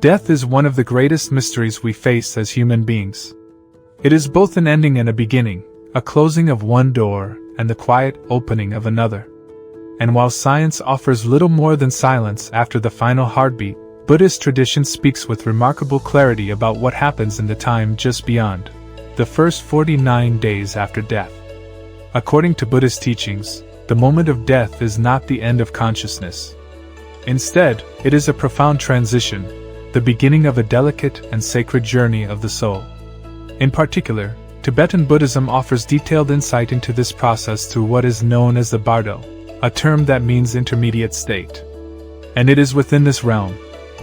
Death is one of the greatest mysteries we face as human beings. It is both an ending and a beginning, a closing of one door and the quiet opening of another. And while science offers little more than silence after the final heartbeat, Buddhist tradition speaks with remarkable clarity about what happens in the time just beyond, the first 49 days after death. According to Buddhist teachings, the moment of death is not the end of consciousness. Instead, it is a profound transition, the beginning of a delicate and sacred journey of the soul. In particular, Tibetan Buddhism offers detailed insight into this process through what is known as the Bardo, a term that means intermediate state. And it is within this realm,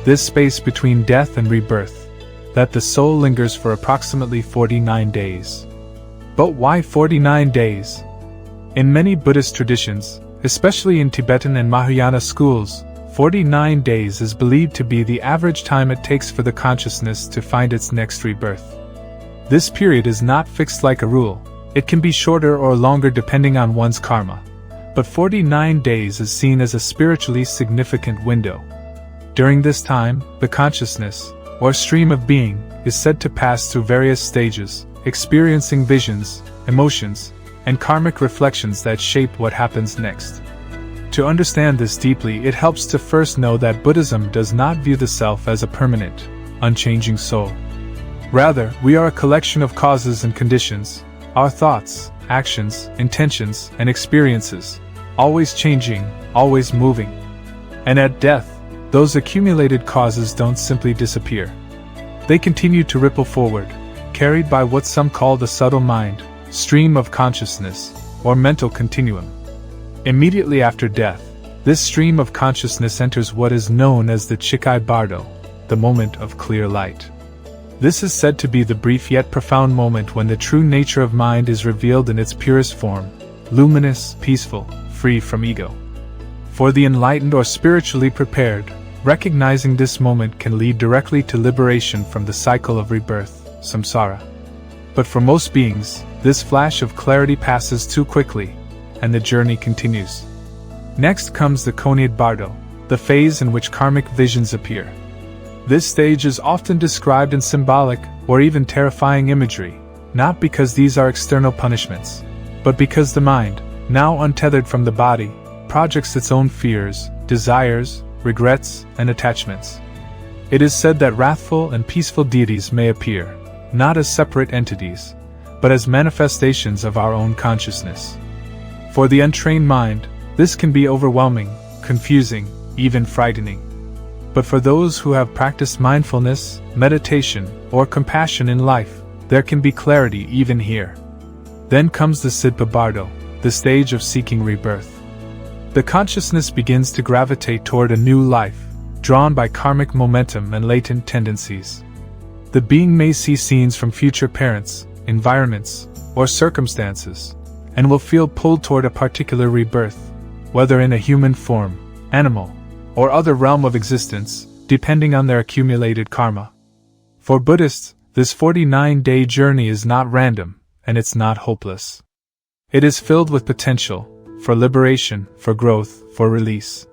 this space between death and rebirth, that the soul lingers for approximately 49 days. But why 49 days? In many Buddhist traditions, especially in Tibetan and Mahayana schools, 49 days is believed to be the average time it takes for the consciousness to find its next rebirth. This period is not fixed like a rule, it can be shorter or longer depending on one's karma, but 49 days is seen as a spiritually significant window. During this time, the consciousness, or stream of being, is said to pass through various stages, experiencing visions, emotions, and karmic reflections that shape what happens next. To understand this deeply, it helps to first know that Buddhism does not view the self as a permanent, unchanging soul. Rather, we are a collection of causes and conditions, our thoughts, actions, intentions, and experiences, always changing, always moving. And at death, those accumulated causes don't simply disappear. They continue to ripple forward, carried by what some call the subtle mind, stream of consciousness, or mental continuum. Immediately after death, this stream of consciousness enters what is known as the Chikai Bardo, the moment of clear light. This is said to be the brief yet profound moment when the true nature of mind is revealed in its purest form, luminous, peaceful, free from ego. For the enlightened or spiritually prepared, recognizing this moment can lead directly to liberation from the cycle of rebirth, samsara. But for most beings, this flash of clarity passes too quickly, and the journey continues. Next comes the Konyad Bardo, the phase in which karmic visions appear. This stage is often described in symbolic or even terrifying imagery, not because these are external punishments, but because the mind, now untethered from the body, projects its own fears, desires, regrets, and attachments. It is said that wrathful and peaceful deities may appear, not as separate entities, but as manifestations of our own consciousness. For the untrained mind, this can be overwhelming, confusing, even frightening. But for those who have practiced mindfulness, meditation, or compassion in life, there can be clarity even here. Then comes the Siddha Bardo, the stage of seeking rebirth. The consciousness begins to gravitate toward a new life, drawn by karmic momentum and latent tendencies. The being may see scenes from future parents, environments, or circumstances, and will feel pulled toward a particular rebirth, whether in a human form, animal, or other realm of existence, depending on their accumulated karma. For Buddhists, this 49-day journey is not random, and it's not hopeless. It is filled with potential, for liberation, for growth, for release.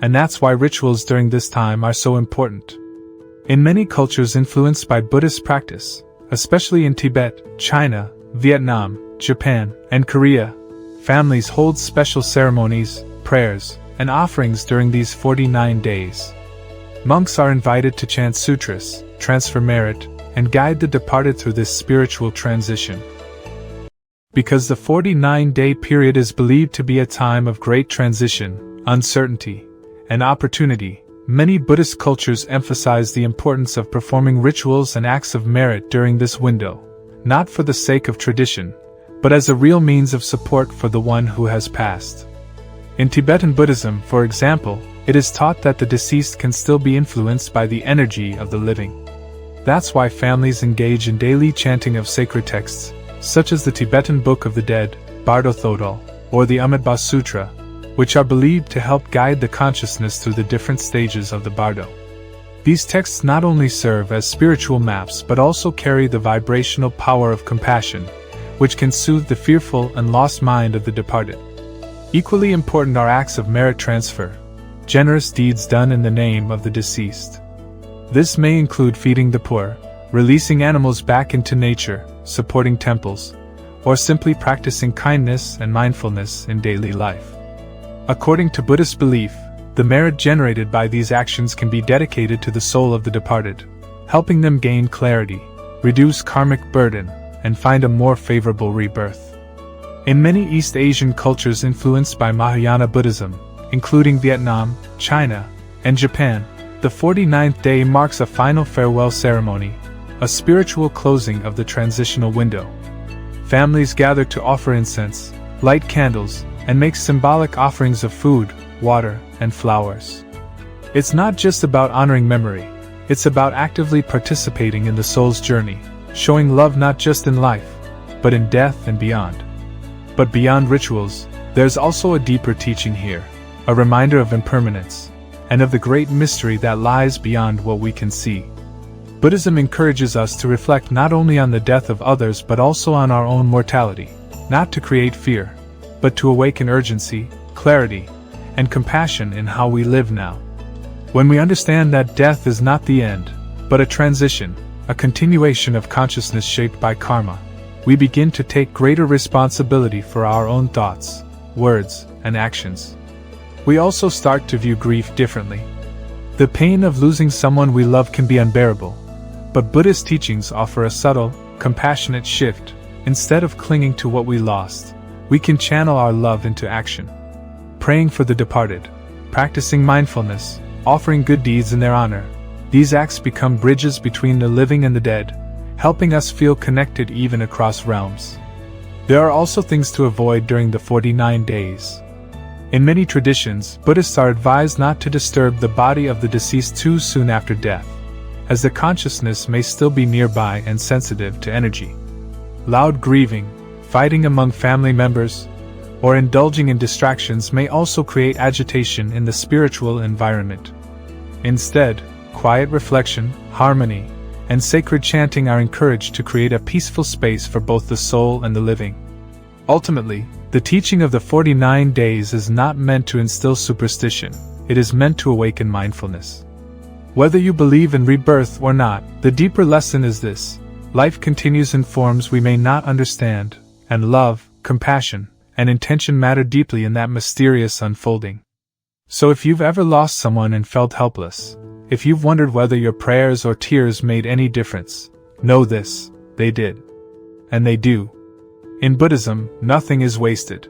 And that's why rituals during this time are so important. In many cultures influenced by Buddhist practice, especially in Tibet, China, Vietnam, Japan, and Korea, families hold special ceremonies, prayers, and offerings during these 49 days. Monks are invited to chant sutras, transfer merit, and guide the departed through this spiritual transition. Because the 49-day period is believed to be a time of great transition, uncertainty, and opportunity, many Buddhist cultures emphasize the importance of performing rituals and acts of merit during this window, not for the sake of tradition, but as a real means of support for the one who has passed. In Tibetan Buddhism, for example, it is taught that the deceased can still be influenced by the energy of the living. That's why families engage in daily chanting of sacred texts, such as the Tibetan Book of the Dead, Bardo Thodol, or the Amitabha Sutra, which are believed to help guide the consciousness through the different stages of the Bardo. These texts not only serve as spiritual maps but also carry the vibrational power of compassion, which can soothe the fearful and lost mind of the departed. Equally important are acts of merit transfer, generous deeds done in the name of the deceased. This may include feeding the poor, releasing animals back into nature, supporting temples, or simply practicing kindness and mindfulness in daily life. According to Buddhist belief, the merit generated by these actions can be dedicated to the soul of the departed, helping them gain clarity, reduce karmic burden, and find a more favorable rebirth. In many East Asian cultures influenced by Mahayana Buddhism, including Vietnam, China, and Japan, the 49th day marks a final farewell ceremony, a spiritual closing of the transitional window. Families gather to offer incense, light candles, and make symbolic offerings of food, water, and flowers. It's not just about honoring memory, it's about actively participating in the soul's journey, showing love not just in life, but in death and beyond. But beyond rituals, there's also a deeper teaching here, a reminder of impermanence, and of the great mystery that lies beyond what we can see. Buddhism encourages us to reflect not only on the death of others but also on our own mortality, not to create fear, but to awaken urgency, clarity, and compassion in how we live now. When we understand that death is not the end, but a transition, a continuation of consciousness shaped by karma, we begin to take greater responsibility for our own thoughts, words, and actions. We also start to view grief differently. The pain of losing someone we love can be unbearable, but Buddhist teachings offer a subtle, compassionate shift. Instead of clinging to what we lost, we can channel our love into action. Praying for the departed, practicing mindfulness, offering good deeds in their honor, these acts become bridges between the living and the dead, helping us feel connected even across realms. There are also things to avoid during the 49 days. In many traditions, Buddhists are advised not to disturb the body of the deceased too soon after death, as the consciousness may still be nearby and sensitive to energy. Loud grieving, fighting among family members, or indulging in distractions may also create agitation in the spiritual environment. Instead, quiet reflection, harmony, and sacred chanting are encouraged to create a peaceful space for both the soul and the living. Ultimately, the teaching of the 49 days is not meant to instill superstition, it is meant to awaken mindfulness. Whether you believe in rebirth or not, the deeper lesson is this: life continues in forms we may not understand, and love, compassion, and intention matter deeply in that mysterious unfolding. So if you've ever lost someone and felt helpless, if you've wondered whether your prayers or tears made any difference, know this: they did. And they do. In Buddhism, nothing is wasted.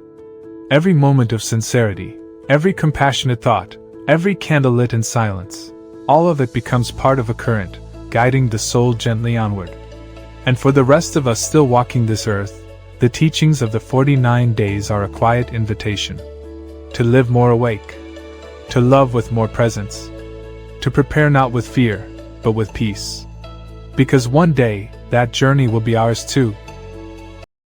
Every moment of sincerity, every compassionate thought, every candle lit in silence, all of it becomes part of a current, guiding the soul gently onward. And for the rest of us still walking this earth, the teachings of the 49 days are a quiet invitation to live more awake, to love with more presence, to prepare not with fear, but with peace. Because one day, that journey will be ours too.